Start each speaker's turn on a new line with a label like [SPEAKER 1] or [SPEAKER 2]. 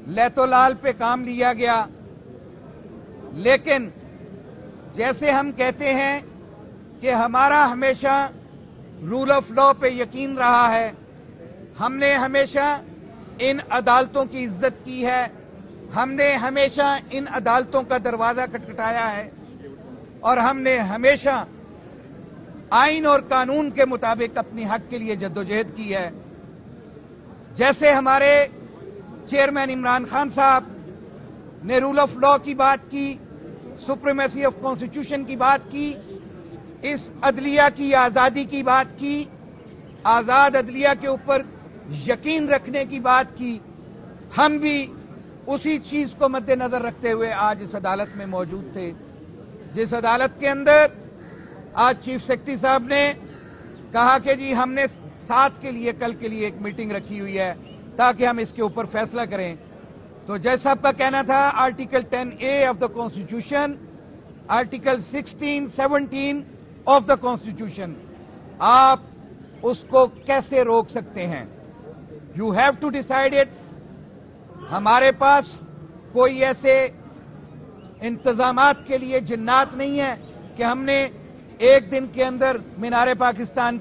[SPEAKER 1] लैतोलाल पे काम लिया गया, लेकिन जैसे हम कहते हैं कि हमारा हमेशा रूल ऑफ लॉ पे यकीन रहा है, हमने हमेशा इन अदालतों की इज्जत की है, हमने हमेशा इन अदालतों का दरवाजा खटखटाया है और हमने हमेशा आइन और कानून के मुताबिक अपनी हक के लिए जद्दोजहद की है। जैसे हमारे चेयरमैन इमरान खान साहब ने रूल ऑफ लॉ की बात की, सुप्रीमेसी ऑफ कॉन्स्टिट्यूशन की बात की, इस अदलिया की आज़ादी की बात की, आज़ाद अदलिया के ऊपर यकीन रखने की बात की, हम भी उसी चीज को मद्देनजर रखते हुए आज इस अदालत में मौजूद थे, जिस अदालत के अंदर आज चीफ सेक्रेटरी साहब ने कहा कि जी हमने 7 के लिए कल के लिए एक मीटिंग रखी हुई है ताकि हम इसके ऊपर फैसला करें। तो जज साहब का कहना था article 10A of the constitution, article 16, 17 of the constitution, आप उसको कैसे रोक सकते हैं? You have to decide it. हमारे पास कोई ऐसे इंतजामात के लिए जिन्नात नहीं है कि हमने एक दिन के अंदर मीनार पाकिस्तान